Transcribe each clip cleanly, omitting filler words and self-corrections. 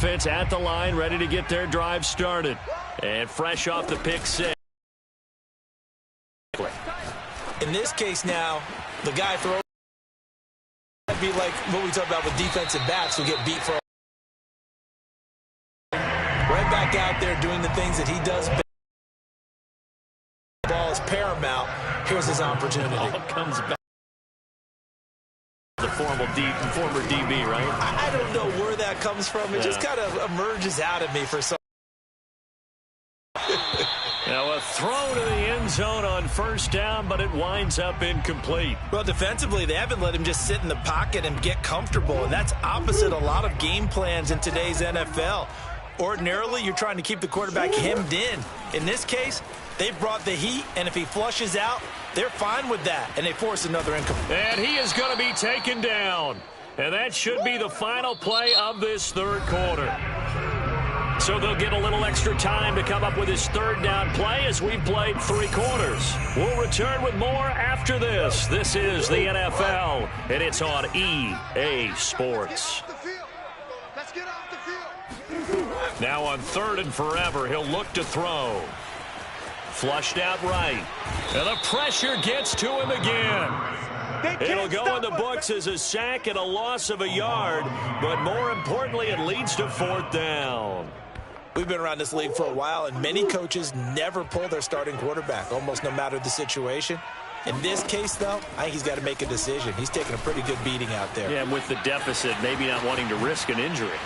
Offense at the line, ready to get their drive started. And fresh off the pick six. In this case now, the guy throws. That'd be like what we talk about with defensive backs who get beat for. Right back out there doing the things that he does best. The ball is paramount. Here's his opportunity. Ball comes back. The former DB, right? I don't know where that comes from. It just kind of emerges out of me for some. Now a throw to the end zone on first down, but it winds up incomplete. Well, defensively, they haven't let him just sit in the pocket and get comfortable, and that's opposite a lot of game plans in today's NFL. Ordinarily, you're trying to keep the quarterback hemmed in. In this case, they brought the heat, and if he flushes out, they're fine with that, and they force another incomplete. And he is going to be taken down. And that should be the final play of this third quarter. So they'll get a little extra time to come up with his third down play as we've played 3 quarters. We'll return with more after this. This is the NFL, and it's on EA Sports. Now on 3rd and forever, he'll look to throw. Flushed out right. And the pressure gets to him again. It'll go in the books as a sack and a loss of a yard, but more importantly, it leads to 4th down. We've been around this league for a while, and many coaches never pull their starting quarterback, almost no matter the situation. In this case, though, I think he's got to make a decision. He's taking a pretty good beating out there. Yeah, and with the deficit, maybe not wanting to risk an injury.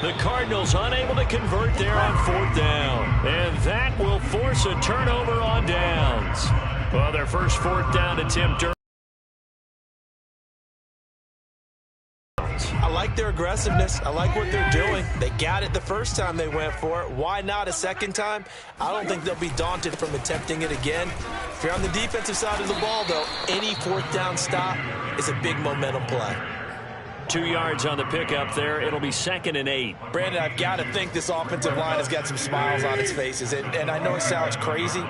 The Cardinals unable to convert there on 4th down. And that will force a turnover on downs. Well, their first 4th down attempt. I like their aggressiveness. I like what they're doing. They got it the first time they went for it. Why not a second time? I don't think they'll be daunted from attempting it again. If you're on the defensive side of the ball, though, any 4th down stop is a big momentum play. 2 yards on the pickup there. It'll be 2nd and 8. Brandon, I've got to think this offensive line has got some smiles on its faces. And I know it sounds crazy,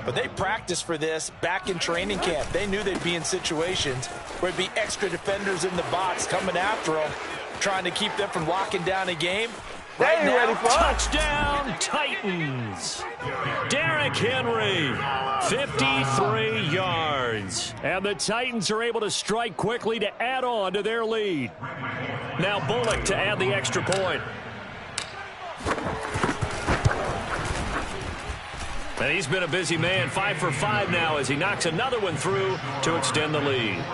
but they practiced for this back in training camp. They knew they'd be in situations where there'd be extra defenders in the box coming after them, trying to keep them from locking down a game. Right now, touchdown Titans. Derrick Henry, 53 yards. And the Titans are able to strike quickly to add on to their lead. Now Bullock to add the extra point. And he's been a busy man, 5 for 5 now as he knocks another one through to extend the lead.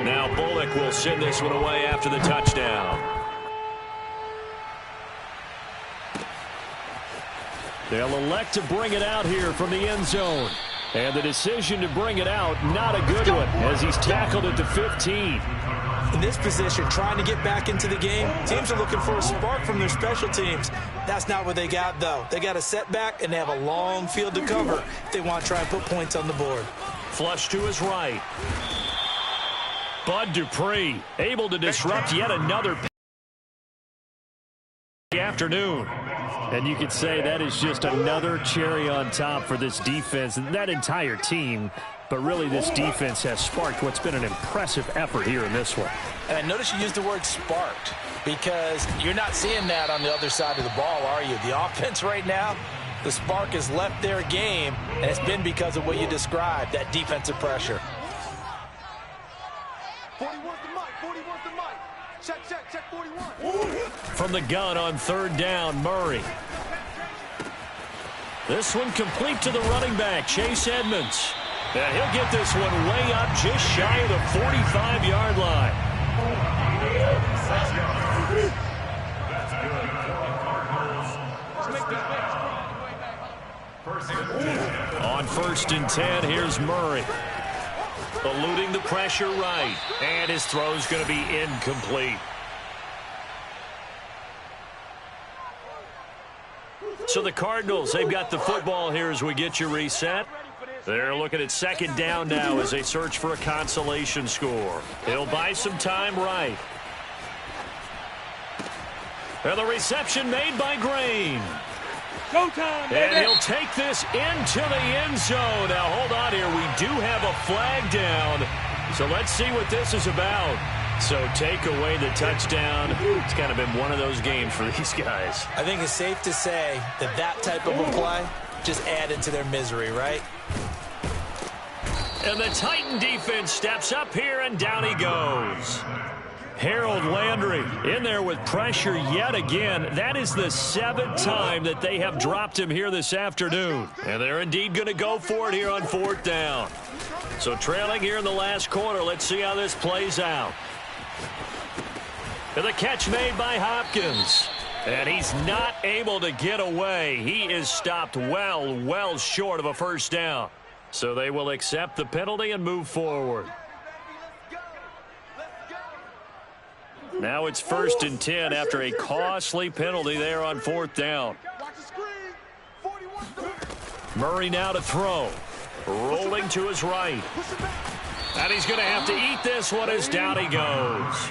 Now Bullock will send this one away after the touchdown. They'll elect to bring it out here from the end zone. And the decision to bring it out, not a good one, as he's tackled at the 15. In this position, trying to get back into the game, teams are looking for a spark from their special teams. That's not what they got, though. They got a setback, and they have a long field to cover if they want to try and put points on the board. Flush to his right. Bud Dupree able to disrupt yet another afternoon. And you could say that is just another cherry on top for this defense and that entire team. But really, this defense has sparked what's been an impressive effort here in this one. And I notice you used the word sparked because you're not seeing that on the other side of the ball, are you? The offense right now, the spark has left their game, and it's been because of what you described, that defensive pressure. 41 the mic, 41 the mic. Check 41. From the gun on 3rd down, Murray. This one complete to the running back, Chase Edmonds. And he'll get this one way up just shy of the 45-yard line. On 1st and 10, here's Murray. Eluding the pressure right. And his throw's going to be incomplete. So the Cardinals, they've got the football here as we get you reset. They're looking at 2nd down now as they search for a consolation score. He'll buy some time right. And the reception made by Green. Showtime, baby. And he'll take this into the end zone. Now, hold on here. We do have a flag down. So let's see what this is about. So take away the touchdown. It's kind of been one of those games for these guys. I think it's safe to say that that type of a play just added to their misery, right? And the Titan defense steps up here, and down he goes. Harold Landry in there with pressure yet again. That is the 7th time that they have dropped him here this afternoon. And they're indeed going to go for it here on 4th down. So trailing here in the last quarter. Let's see how this plays out. And the catch made by Hopkins. And he's not able to get away. He is stopped well short of a first down. So they will accept the penalty and move forward. Now it's 1st and 10 after a costly penalty there on 4th down. Murray now to throw. Rolling to his right. And he's going to have to eat this one as down he goes.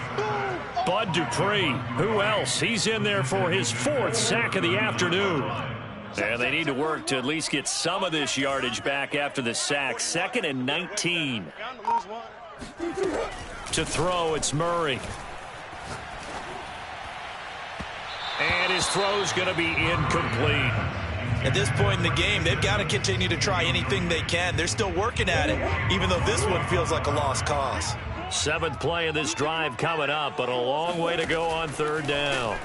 Bud Dupree, who else? He's in there for his 4th sack of the afternoon. And they need to work to at least get some of this yardage back after the sack. 2nd and 19. To throw, it's Murray. And his throw's going to be incomplete. At this point in the game, they've got to continue to try anything they can. They're still working at it, even though this one feels like a lost cause. 7th play of this drive coming up, but a long way to go on 3rd down.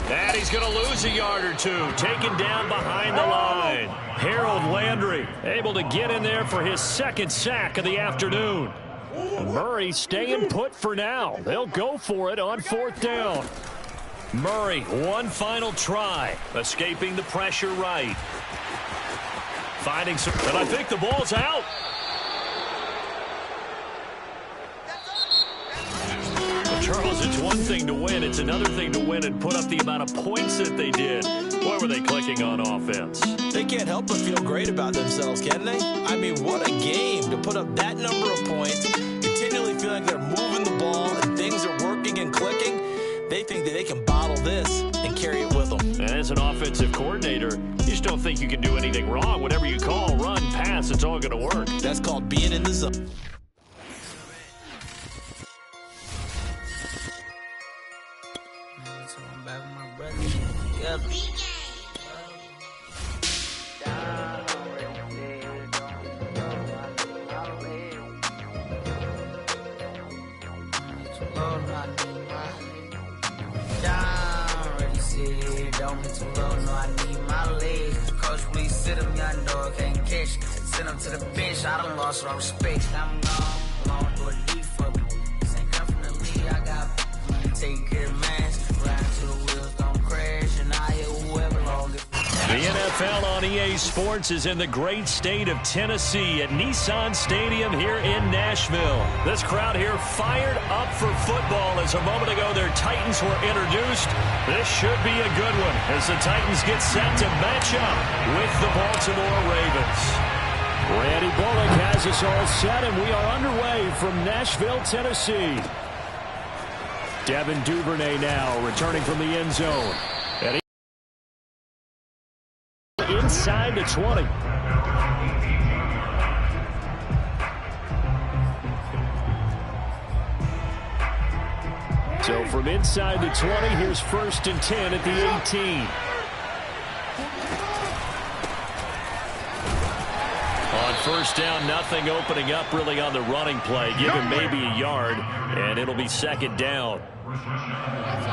And he's going to lose a yard or two, taken down behind the line. Harold Landry able to get in there for his 2nd sack of the afternoon. Murray staying put for now. They'll go for it on 4th down. Murray, one final try, escaping the pressure right. Finding some, and I think the ball's out. Well, Charles, it's one thing to win. It's another thing to win and put up the amount of points that they did. Boy, were they clicking on offense. They can't help but feel great about themselves, can they? I mean, what a game to put up that number of points, continually feeling like they're moving the ball and things are working and clicking. They think that they can bottle this and carry it with them. And as an offensive coordinator, you just don't think you can do anything wrong. Whatever you call, run, pass, it's all going to work. That's called being in the zone. Send him to the bench, I done lost all respect. I'm gone through a deep for me. This ain't come from the league, I got money, take care of mans. Ride till the wheels don't crash, and I hit whoever long it. The NFL on EA Sports is in the great state of Tennessee at Nissan Stadium here in Nashville. This crowd here fired up for football as a moment ago their Titans were introduced. This should be a good one as the Titans get set to match up with the Baltimore Ravens. Randy Bullock has us all set, and we are underway from Nashville, Tennessee. Devin Duvernay now returning from the end zone. And inside the 20. So from inside the 20, here's 1st and 10 at the 18. On 1st down, nothing opening up really on the running play. Give him maybe a yard, and it'll be 2nd down.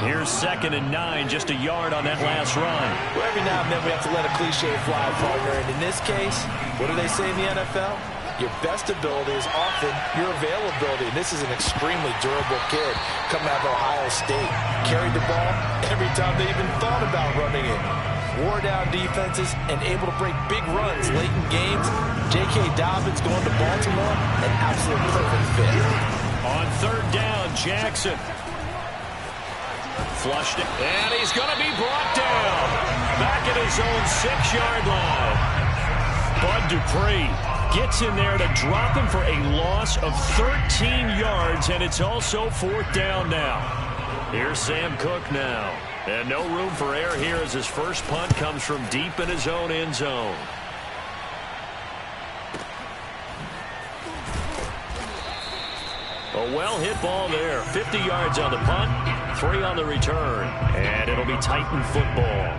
Here's 2nd and 9, just a yard on that last run. Well, every now and then we have to let a cliche fly, partner. And in this case, what do they say in the NFL? Your best ability is often your availability. And this is an extremely durable kid coming out of Ohio State. Carried the ball every time they even thought about running it. Wore down defenses and able to break big runs late in games. J.K. Dobbins going to Baltimore, an absolute perfect fit. On 3rd down, Jackson. Flushed it, and he's going to be brought down. Back at his own 6-yard line. Bud Dupree gets in there to drop him for a loss of 13 yards, and it's also 4th down now. Here's Sam Cook now. And no room for error here as his first punt comes from deep in his own end zone. A well-hit ball there. 50 yards on the punt, 3 on the return. And it'll be Titan football.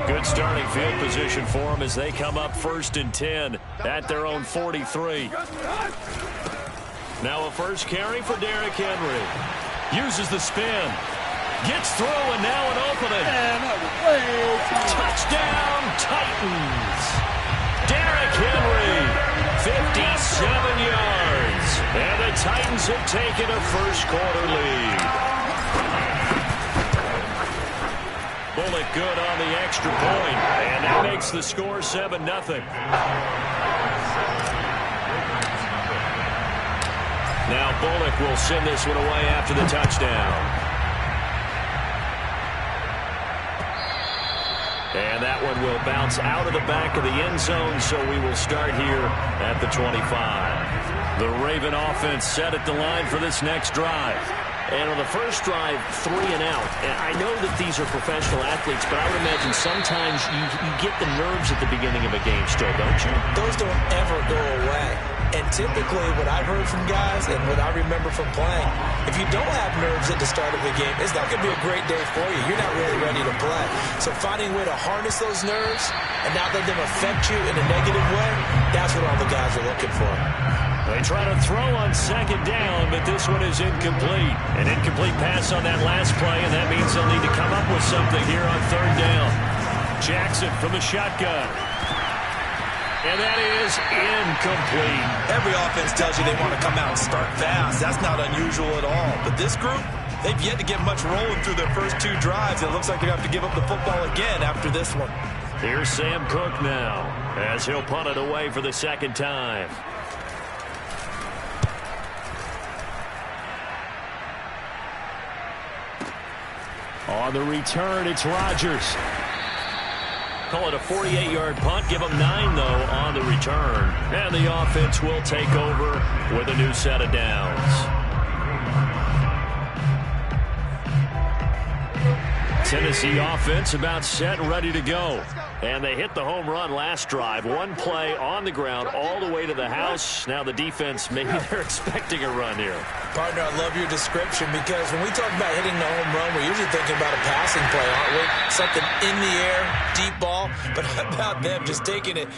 Good starting field position for them as they come up 1st and 10 at their own 43. Now a first carry for Derrick Henry. Uses the spin. Gets through and now an opening. Touchdown Titans. Derrick Henry, 57 yards. And the Titans have taken a first quarter lead. Bullock good on the extra point. And that makes the score 7-0. Now Bullock will send this one away after the touchdown. And that one will bounce out of the back of the end zone, so we will start here at the 25. The Raven offense set at the line for this next drive. And on the first drive, 3 and out. And I know that these are professional athletes, but I would imagine sometimes you get the nerves at the beginning of a game still, don't you? Those don't ever go away. And typically what I've heard from guys and what I remember from playing, if you don't have nerves at the start of the game, it's not going to be a great day for you. You're not really ready to play. So finding a way to harness those nerves and not let them affect you in a negative way, that's what all the guys are looking for. They try to throw on 2nd down, but this one is incomplete. An incomplete pass on that last play, and that means they'll need to come up with something here on 3rd down. Jackson from the shotgun. And that is incomplete. Every offense tells you they want to come out and start fast. That's not unusual at all. But this group, they've yet to get much rolling through their first 2 drives. It looks like they have to give up the football again after this one. Here's Sam Cook now as he'll punt it away for the 2nd time. On the return, it's Rodgers. Call it a 48-yard punt. Give them 9, though, on the return. And the offense will take over with a new set of downs. Tennessee offense about set and ready to go. And they hit the home run last drive. 1 play on the ground all the way to the house. Now the defense, maybe they're expecting a run here. Partner, I love your description because when we talk about hitting the home run, we're usually thinking about a passing play, aren't we? Something in the air, deep ball. But how about them just taking it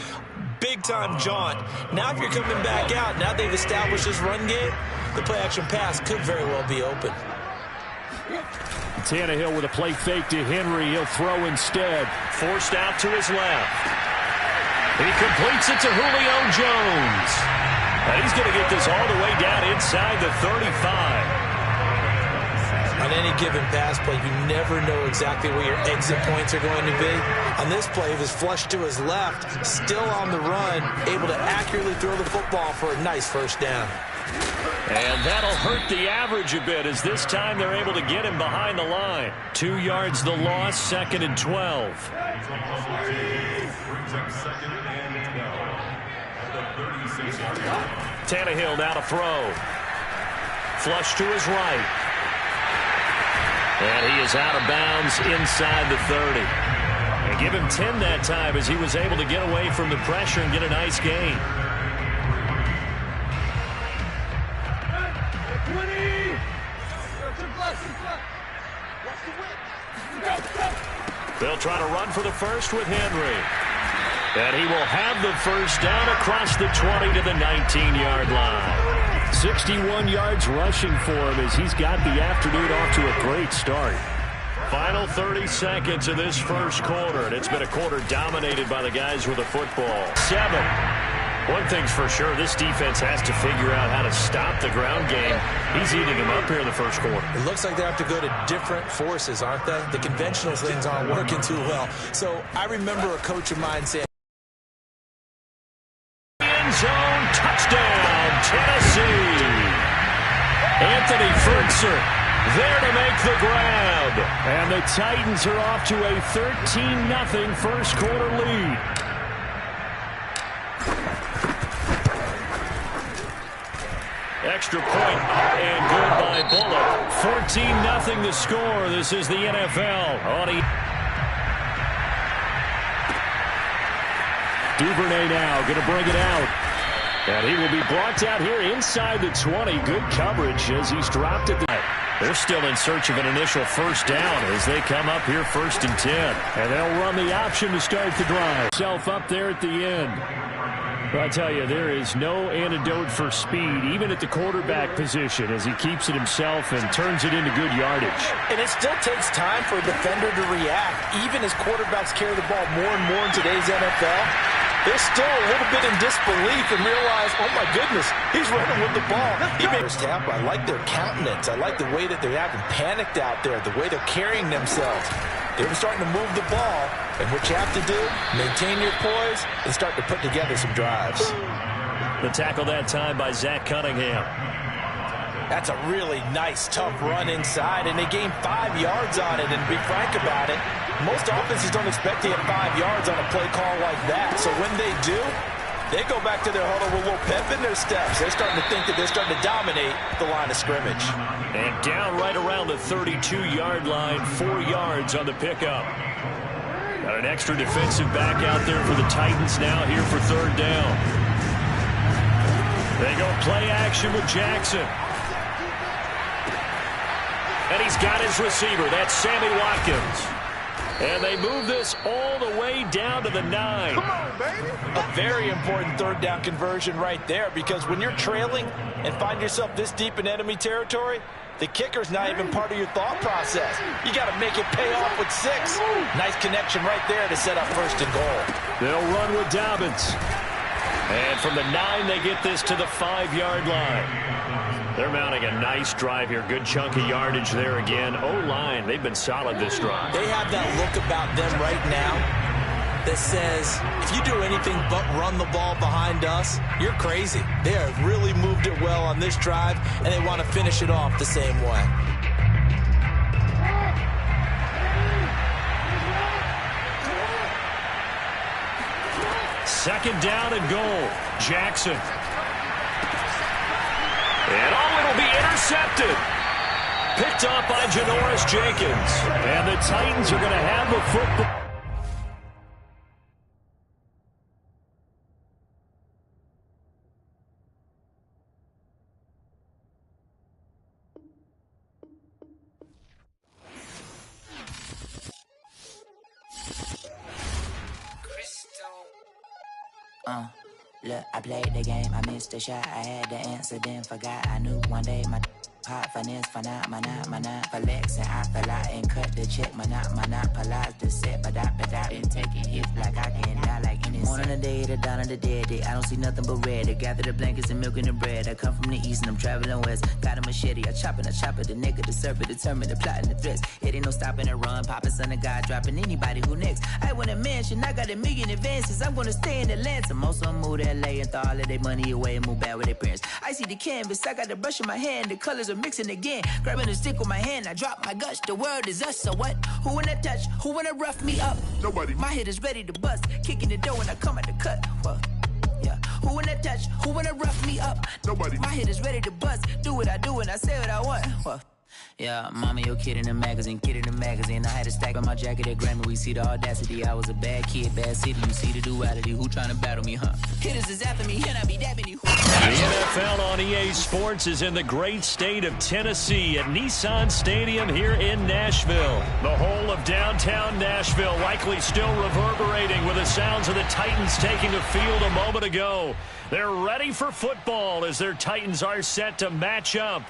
big-time jaunt? Now if you're coming back out, now they've established this run game, the play-action pass could very well be open. Tannehill with a play fake to Henry. He'll throw instead. Forced out to his left. He completes it to Julio Jones. And he's going to get this all the way down inside the 35. On any given pass play, you never know exactly where your exit points are going to be. On this play, he was flushed to his left, still on the run, able to accurately throw the football for a nice first down. And that'll hurt the average a bit as this time they're able to get him behind the line. 2 yards the loss, 2nd and 12. Tannehill now to throw. Flush to his right. And he is out of bounds inside the 30. And give him 10 that time as he was able to get away from the pressure and get a nice gain. They'll try to run for the first with Henry. And he will have the first down across the 20 to the 19-yard line. 61 yards rushing for him as he's got the afternoon off to a great start. Final 30 seconds of this first quarter, and it's been a quarter dominated by the guys with the football. 7. One thing's for sure, this defense has to figure out how to stop the ground game. He's eating them up here in the first quarter. It looks like they have to go to different forces, aren't they? The conventional things aren't working too well. So I remember a coach of mine saying, end zone, touchdown, Tennessee. Anthony Fertzer there to make the grab. And the Titans are off to a 13-0 first quarter lead. extra point up and good by Bullock. 14-0 the score. This is the NFL. Duvernay now going to bring it out. And he will be brought down here inside the 20. Good coverage as he's dropped it. They're still in search of an initial first down as they come up here 1st and 10. And they'll run the option to start the drive. Self up there at the end. But I tell you, there is no antidote for speed, even at the quarterback position, as he keeps it himself and turns it into good yardage. And it still takes time for a defender to react. Even as quarterbacks carry the ball more and more in today's NFL, they're still a little bit in disbelief and realize, oh my goodness, he's running with the ball. First half, I like their countenance. I like the way that they're acting panicked out there, the way they're carrying themselves. They're starting to move the ball, and what you have to do, maintain your poise and start to put together some drives. The tackle that time by Zach Cunningham. That's a really nice, tough run inside, and they gained 5 yards on it. And to be frank about it, most offenses don't expect to get 5 yards on a play call like that. So when they do, they go back to their huddle with a little pep in their steps. They're starting to think that they're starting to dominate the line of scrimmage. And down right around the 32-yard line, 4 yards on the pickup. Got an extra defensive back out there for the Titans now here for 3rd down. They go play action with Jackson. And he's got his receiver. That's Sammy Watkins. And they move this all the way down to the 9. Come on, baby. A very important 3rd down conversion right there, because when you're trailing and find yourself this deep in enemy territory, the kicker's not even part of your thought process. You got to make it pay off with 6. Nice connection right there to set up 1st and goal. They'll run with Dobbins. And from the 9, they get this to the 5-yard line. They're mounting a nice drive here. Good chunk of yardage there again. O-line, they've been solid this drive. They have that look about them right now that says, if you do anything but run the ball behind us, you're crazy. They have really moved it well on this drive, and they want to finish it off the same way. Second down and goal. Jackson. And it'll be intercepted. Picked off by Janoris Jenkins. And the Titans are going to have the football. Look, I played the game, I missed the shot, I had the answer, then forgot. I knew one day my hot finesse, flex, and I fell out and cut the check, monopolize the set, but I been taking hits like I can die like any morning of the day, the dawn of the dead day. I don't see nothing but red. I gather the blankets and milk and the bread. I come from the east and I'm traveling west. Got a machete, I chop it, the nigga, the serpent, determined, the plot and the threats. It ain't no stopping and run, popping son of God, dropping anybody who next. I want a mansion, I got 1 million advances. I'm gonna stay in Atlanta. Most of them move to LA and throw all of their money away and move back with their parents. I see the canvas, I got the brush in my hand, the colors are mixing again. Grabbing a stick with my hand, I drop my guts. The world is us, so what? Who wanna touch? Who wanna rough me up? Nobody. My head is ready to bust, kicking the door when I come at the cut. Well, yeah. Who wanna touch? Who wanna rough me up? Nobody. My head is ready to bust. Do what I do and I say what I want. Well, yeah, mama, your kid in the magazine, I had a stack on my jacket at Grammy. We see the audacity. I was a bad kid, bad city. You see the duality. Who trying to battle me, huh? Hitters is after me, and I be dabbing you. The NFL on EA Sports is in the great state of Tennessee at Nissan Stadium here in Nashville. The whole of downtown Nashville likely still reverberating with the sounds of the Titans taking the field a moment ago. They're ready for football as their Titans are set to match up